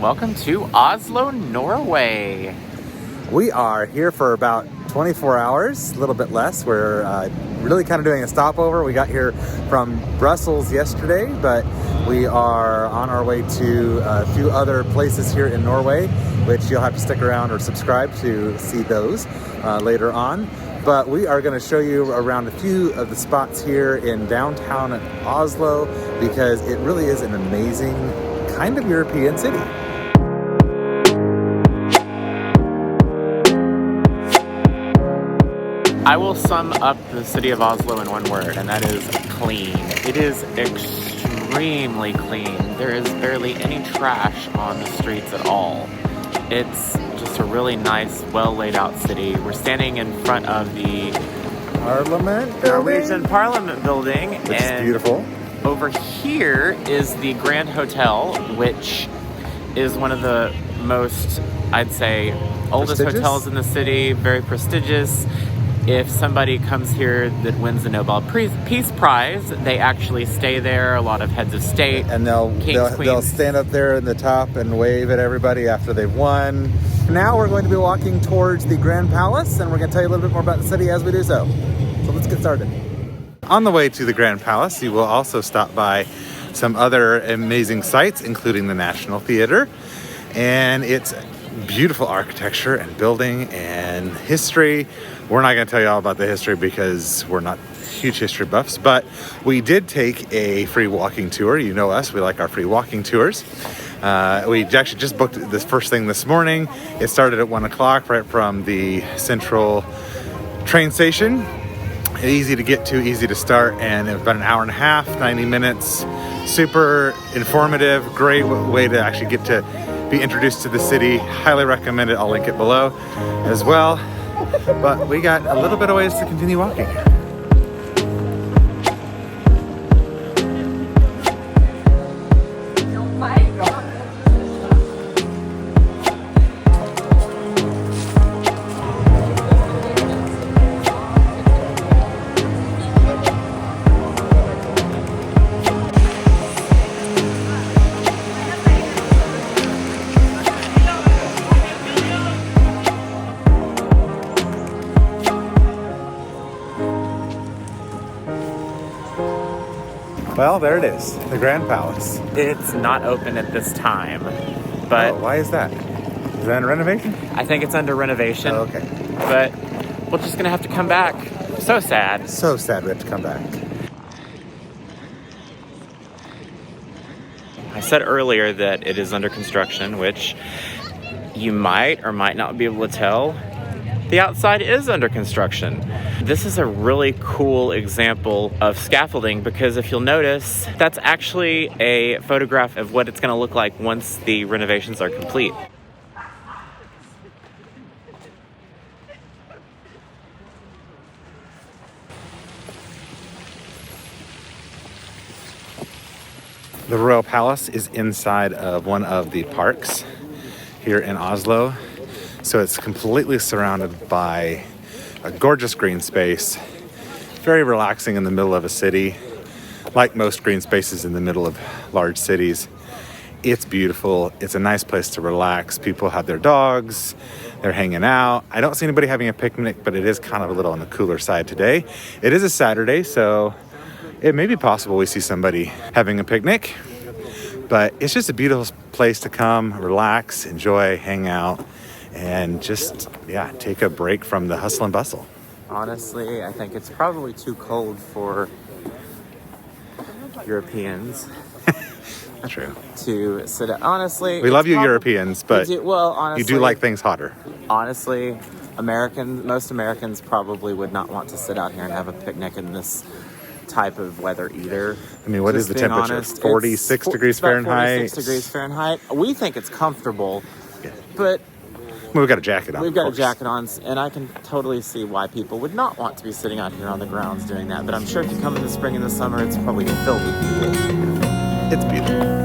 welcome to Oslo, Norway. We are here for about 24 hours, a little bit less. We're really kind of doing a stopover. We got here from Brussels yesterday, but we are on our way to a few other places here in Norway, which you'll have to stick around or subscribe to see those later on. But we are going to show you around a few of the spots here in downtown Oslo because it really is an amazing kind of European city. I will sum up the city of Oslo in one word, and that is clean. It is extremely clean. There is barely any trash on the streets at all. It's just a really nice, well laid out city. We're standing in front of the Norwegian Parliament building. Which is beautiful. Over here is the Grand Hotel, which is one of the most, I'd say, oldest hotels in the city, very prestigious. If somebody comes here that wins the Nobel Peace Prize, they actually stay there. A lot of heads of state, and they'll stand up there in the top and wave at everybody after they've won. Now we're going to be walking towards the Grand Palace, and we're going to tell you a little bit more about the city as we do so. So let's get started. On the way to the Grand Palace, you will also stop by some other amazing sites, including the National Theater, and its beautiful architecture and building and history. We're not going to tell you all about the history because we're not huge history buffs, but we did take a free walking tour. You know us, we like our free walking tours. We actually just booked this first thing this morning. It started at 1 o'clock right from the central train station. Easy to get to, easy to start, and it was about an hour and a half, 90 minutes. Super informative, great way to actually get to be introduced to the city. Highly recommend it. I'll link it below as well. But we got a little bit of ways to continue walking. Well, there it is, the Grand Palace. It's not open at this time, but... Oh, why is that? Is that in renovation? I think it's under renovation. Oh, okay. But we're just going to have to come back. So sad. So sad we have to come back. I said earlier that it is under construction, which you might or might not be able to tell. The outside is under construction. This is a really cool example of scaffolding because if you'll notice, that's actually a photograph of what it's going to look like once the renovations are complete. The Royal Palace is inside of one of the parks here in Oslo. So it's completely surrounded by a gorgeous green space, very relaxing in the middle of a city. Like most green spaces in the middle of large cities, it's beautiful. It's a nice place to relax. People have their dogs, they're hanging out. I don't see anybody having a picnic, but it is kind of a little on the cooler side today. It is a Saturday, so it may be possible we see somebody having a picnic, but it's just a beautiful place to come, relax, enjoy, hang out, and just, take a break from the hustle and bustle. Honestly, I think it's probably too cold for Europeans. True. To sit at. Honestly, we love you Europeans, but honestly, you do like things hotter. Honestly, most Americans probably would not want to sit out here and have a picnic in this type of weather either. I mean, what is the temperature? Honest, 46 degrees Fahrenheit? 46 degrees Fahrenheit. We think it's comfortable, but we've got a jacket on. We've got a jacket on, and I can totally see why people would not want to be sitting out here on the grounds doing that. But I'm sure if you come in the spring and the summer, it's probably filled with people. It's beautiful.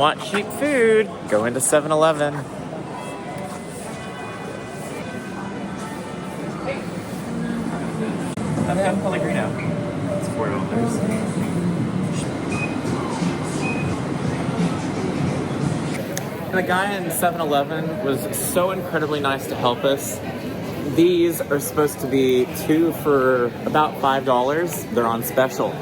want cheap food, go into 7-Eleven. I have Pellegrino. It's $4. And the guy in 7-Eleven was so incredibly nice to help us. These are supposed to be 2 for about $5. They're on special.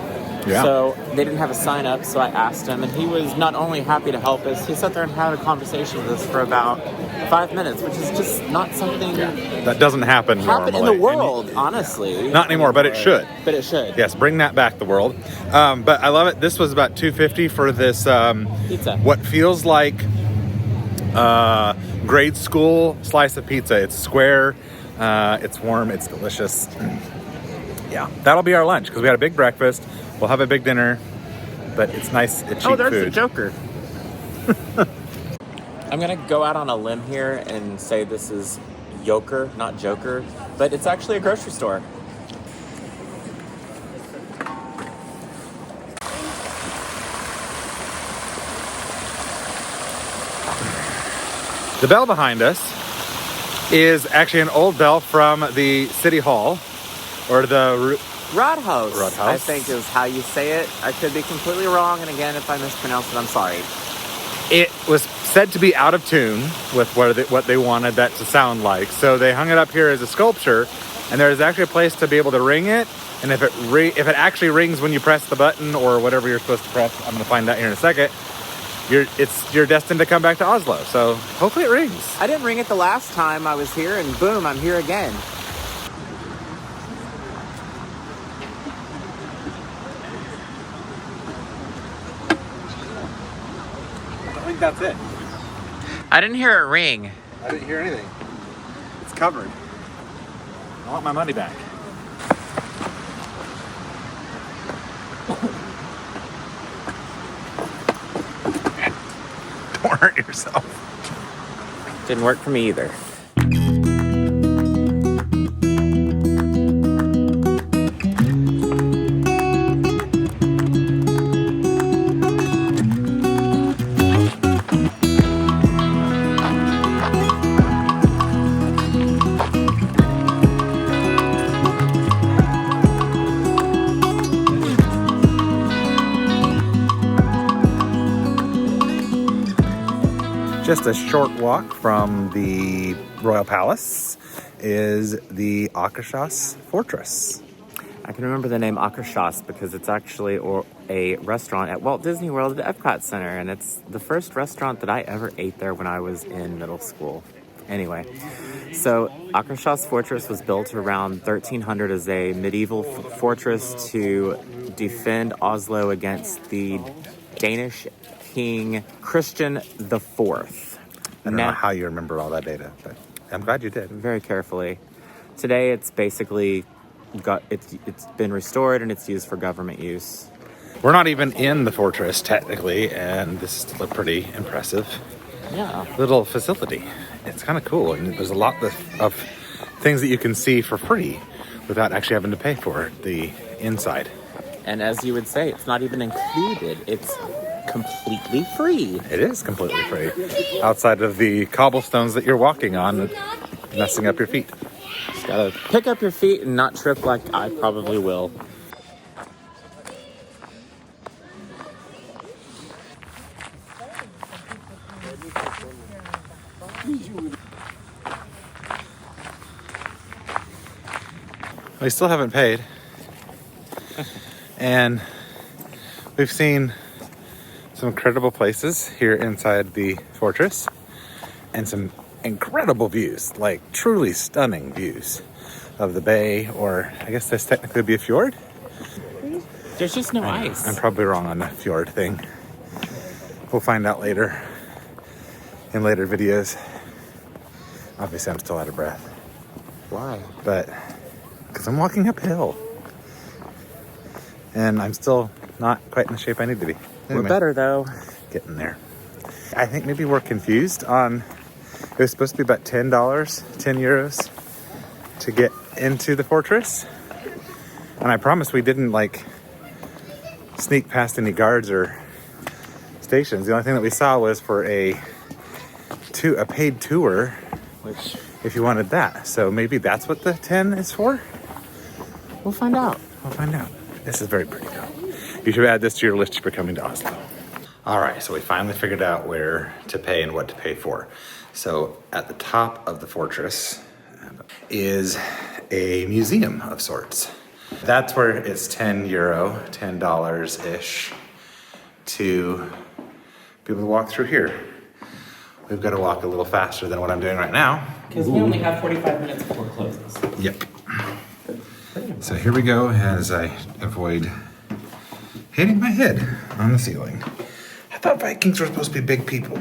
Yeah. So they didn't have a sign up, so I asked him, and he was not only happy to help us, he sat there and had a conversation with us for about 5 minutes, which is just not something that doesn't happen normally in the world, honestly. Not anymore, but it should. But it should. Yes, bring that back, the world. But I love it. This was about $2.50 for this pizza. What feels like grade school slice of pizza. It's square, it's warm, it's delicious. Yeah, that'll be our lunch because we had a big breakfast. We'll have a big dinner, but it's nice, it's cheap food. Oh, there's the Joker. I'm gonna go out on a limb here and say this is Yoker, not Joker, but it's actually a grocery store. The bell behind us is actually an old bell from the city hall, or the Rathaus, Rathaus, I think is how you say it. I could be completely wrong, and again, if I mispronounce it, I'm sorry. It was said to be out of tune with what they wanted that to sound like, so they hung it up here as a sculpture, and there's actually a place to be able to ring it, and if it actually rings when you press the button or whatever you're supposed to press, I'm going to find out here in a second, you're destined to come back to Oslo, so hopefully it rings. I didn't ring it the last time I was here, and boom, I'm here again. I think that's it. I didn't hear it ring. I didn't hear anything. It's covered. I want my money back. Don't hurt yourself. Didn't work for me either. Just a short walk from the Royal Palace is the Akershus Fortress. I can remember the name Akershus because it's actually a restaurant at Walt Disney World at the Epcot Center, and it's the first restaurant that I ever ate there when I was in middle school. Anyway, so Akershus Fortress was built around 1300 as a medieval fortress to defend Oslo against the Danish King Christian IV. I don't know how you remember all that data, but I'm glad you did. Very carefully. Today, it's basically it's been restored and it's used for government use. We're not even in the fortress technically, and this is still a pretty impressive little facility. It's kind of cool, and there's a lot of things that you can see for free without actually having to pay for the inside. And as you would say, it's not even included. It's completely free. It is completely free. Outside of the cobblestones that you're walking on, messing up your feet. Just gotta pick up your feet and not trip like I probably will. We still haven't paid. And we've seen some incredible places here inside the fortress and some incredible views, like truly stunning views of the bay, or I guess this technically would be a fjord. There's just no ice. I'm probably wrong on the fjord thing. We'll find out later in later videos. Obviously, I'm still out of breath. Why? But because I'm walking uphill. And I'm still not quite in the shape I need to be. Anyway, We're better though. Getting there. I think maybe we're confused on, it was supposed to be about $10, 10 euros to get into the fortress. And I promise we didn't like sneak past any guards or stations. The only thing that we saw was for a paid tour, which if you wanted that. So maybe that's what the 10 is for? We'll find out. We'll find out. This is very pretty though. You should add this to your list if you're coming to Oslo. All right, so we finally figured out where to pay and what to pay for. So at the top of the fortress is a museum of sorts. That's where it's €10, $10-ish to be able to walk through here. We've got to walk a little faster than what I'm doing right now. Because we only have 45 minutes before it closes. Yep. So here we go as I avoid hitting my head on the ceiling. I thought Vikings were supposed to be big people.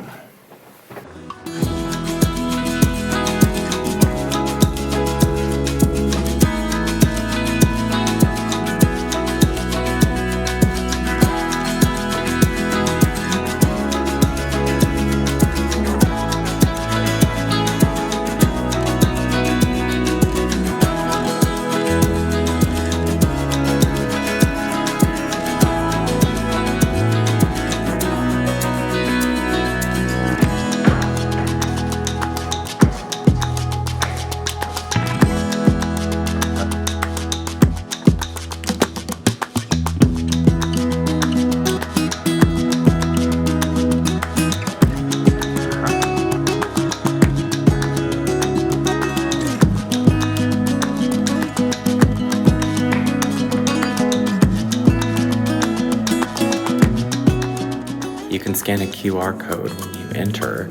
You can scan a QR code when you enter,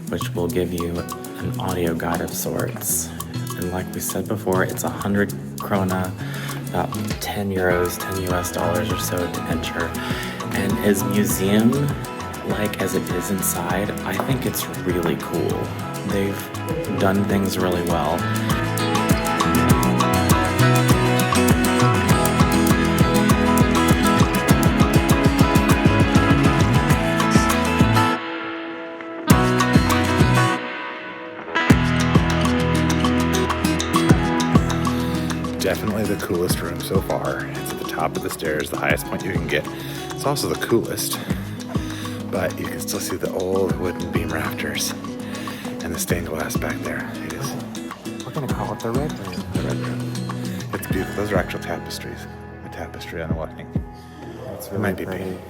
which will give you an audio guide of sorts. And like we said before, it's 100 krona, about 10 euros, 10 US dollars or so to enter. And his museum, like as it is inside, I think it's really cool. They've done things really well. Definitely the coolest room so far. It's at the top of the stairs, the highest point you can get. It's also the coolest, but you can still see the old wooden beam rafters and the stained glass back there. It is. We're gonna call it the Red Room. The Red Room. It's beautiful. Those are actual tapestries. The tapestry on the walking. It's It really might be pretty. pink.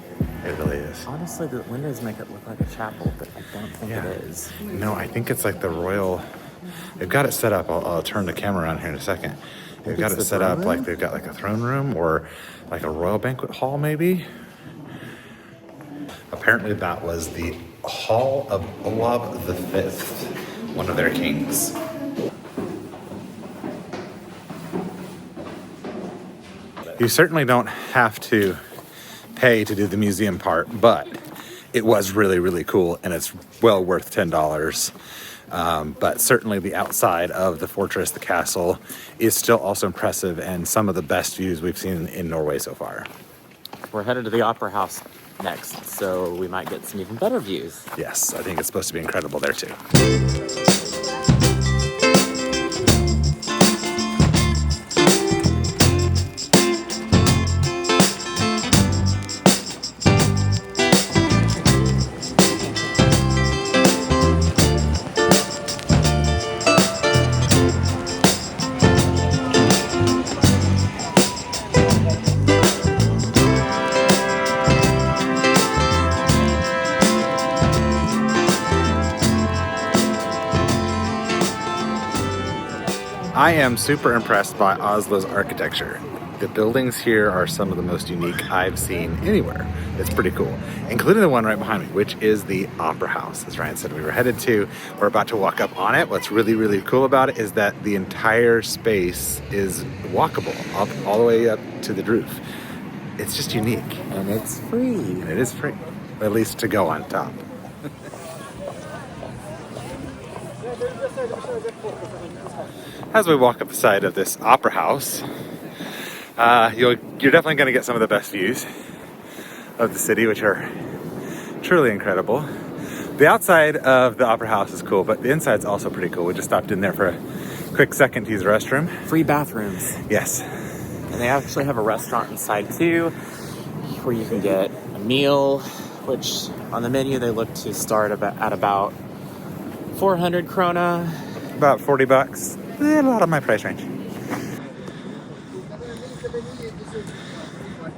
It really is. Honestly, the windows make it look like a chapel, but I don't think Yeah. it is. No, I think it's like the royal. They've got it set up. I'll turn the camera around here in a second. They've got It's it the set throne up room? like they've got like a throne room or like a royal banquet hall, maybe. Apparently, that was the hall of Olav V, one of their kings. You certainly don't have to pay to do the museum part, but it was really, really cool, and it's well worth $10. But certainly the outside of the fortress, the castle, is still also impressive and some of the best views we've seen in Norway so far. We're headed to the Opera House next, so we might get some even better views. Yes, I think it's supposed to be incredible there too. I am super impressed by Oslo's architecture. The buildings here are some of the most unique I've seen anywhere. It's pretty cool, including the one right behind me, which is the Opera House, as Ryan said we were headed to. We're about to walk up on it. What's really, really cool about it is that the entire space is walkable up all the way up to the roof. It's just unique. And it's free. And it is free, at least to go on top. As we walk up the side of this opera house, you're definitely going to get some of the best views of the city, which are truly incredible. The outside of the opera house is cool, but the inside's also pretty cool. We just stopped in there for a quick second to use the restroom. Free bathrooms. Yes. And they actually have a restaurant inside too, where you can get a meal which on the menu they look to start at about 400 krona. About 40 bucks. A lot of my price range.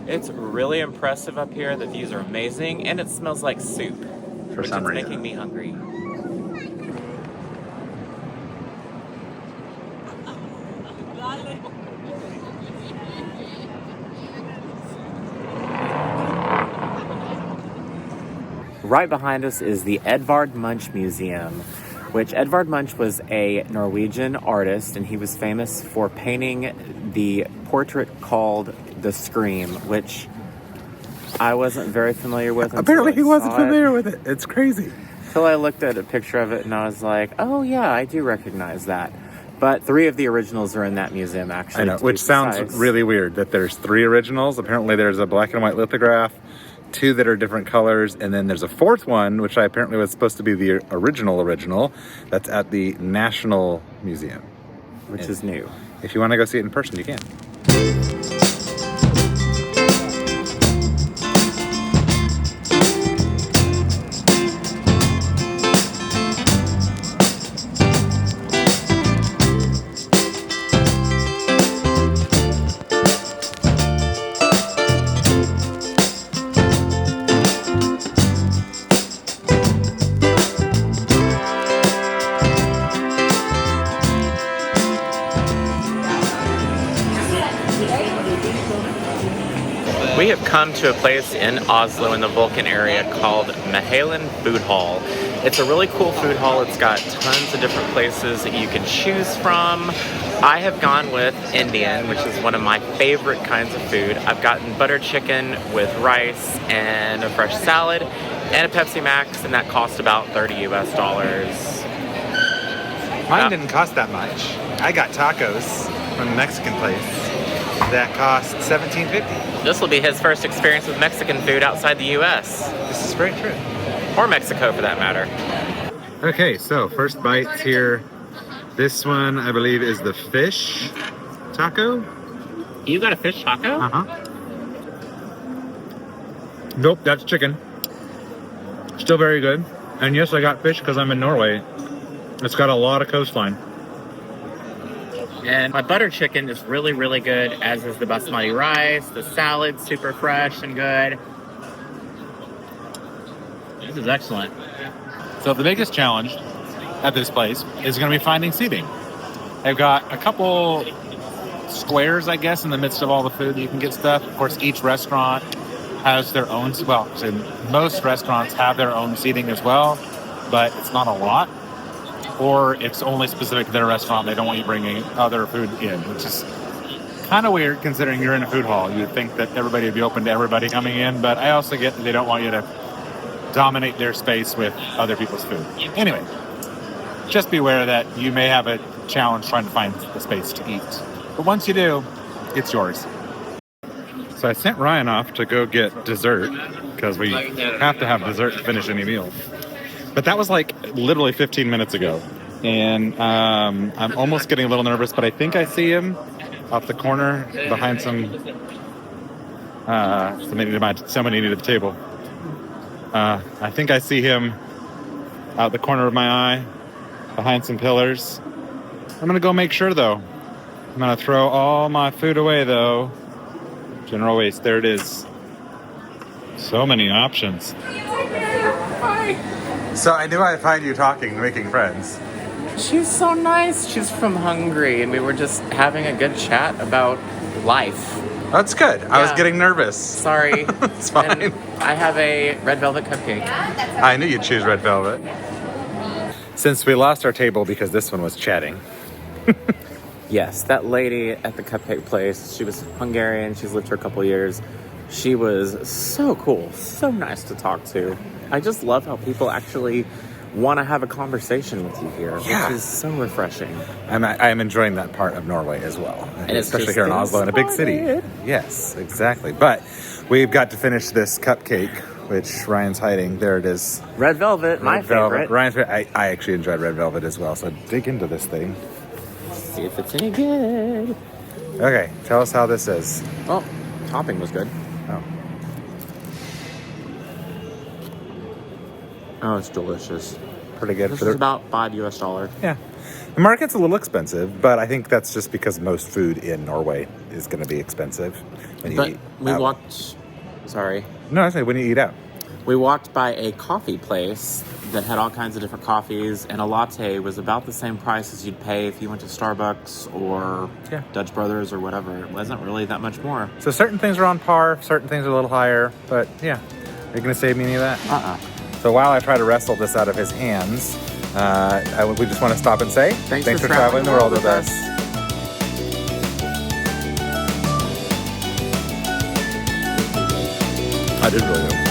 It's really impressive up here. The views are amazing, and it smells like soup, For which some is reason. making me hungry. Right behind us is the Edvard Munch Museum, which Edvard Munch was a Norwegian artist, and he was famous for painting the portrait called The Scream, which I wasn't very familiar with. Apparently he wasn't familiar with it. It's crazy. Until I looked at a picture of it and I was like, oh yeah, I do recognize that. But 3 of the originals are in that museum, actually. I know, which sounds really weird that there's 3 originals. Apparently there's a black and white lithograph, 2 that are different colors, and then there's a 4th one, which I apparently was supposed to be the original, that's at the National Museum. Which is new. If you want to go see it in person, you can. We have come to a place in Oslo in the Vulcan area called Mathallen Food Hall. It's a really cool food hall. It's got tons of different places that you can choose from. I have gone with Indian, which is one of my favorite kinds of food. I've gotten butter chicken with rice and a fresh salad and a Pepsi Max, and that cost about $30 US. Mine didn't cost that much. I got tacos from the Mexican place that cost $17.50. This will be his first experience with Mexican food outside the US. This is very true. Or Mexico, for that matter. Okay, so first bites here. This one, I believe, is the fish taco. You got a fish taco? Uh-huh. Nope, that's chicken. Still very good. And yes, I got fish because I'm in Norway. It's got a lot of coastline. And my butter chicken is really, really good, as is the basmati rice. The salad's super fresh and good. This is excellent. So the biggest challenge at this place is going to be finding seating. They've got a couple squares, I guess, in the midst of all the food that you can get stuff. Of course, each restaurant has their own, well, so most restaurants have their own seating as well, but it's not a lot. Or it's only specific to their restaurant. They don't want you bringing other food in, which is kind of weird considering you're in a food hall. You'd think that everybody would be open to everybody coming in, but I also get that they don't want you to dominate their space with other people's food. Anyway, just be aware that you may have a challenge trying to find the space to eat. But once you do, it's yours. So I sent Ryan off to go get dessert because we have to have dessert to finish any meal. But that was like literally 15 minutes ago. And I'm almost getting a little nervous, but I think I see him off the corner behind somebody needed the table. I think I see him out the corner of my eye behind some pillars. I'm going to go make sure, though. I'm going to throw all my food away, though. General waste. There it is. So many options. So I knew I'd find you talking, making friends. She's so nice. She's from Hungary, and we were just having a good chat about life. That's good. I was getting nervous. Sorry. It's fine. And I have a red velvet cupcake. I knew you'd choose red velvet. Since we lost our table because this one was chatting. Yes, that lady at the cupcake place, she was Hungarian. She's lived here a couple years. She was so cool, so nice to talk to. I just love how people actually want to have a conversation with you here, which is so refreshing. I'm enjoying that part of Norway as well, and especially here in Oslo, in a big city. Yes, exactly. But we've got to finish this cupcake, which Ryan's hiding. There it is. Red velvet, my favorite. Ryan's favorite. I actually enjoyed red velvet as well, so dig into this thing. See if it's any good. Okay, tell us how this is. Well, topping was good. Oh. Oh, it's delicious. Pretty good. This is about $5 US. Yeah. The market's a little expensive, but I think that's just because most food in Norway is going to be expensive when you eat out. No, I say when you eat out. We walked by a coffee place that had all kinds of different coffees, and a latte was about the same price as you'd pay if you went to Starbucks or Dutch Brothers or whatever. It wasn't really that much more. So certain things are on par, certain things are a little higher, but yeah. Are you going to save me any of that? So while I try to wrestle this out of his hands, we just want to stop and say thanks for traveling the world with us. I did really good.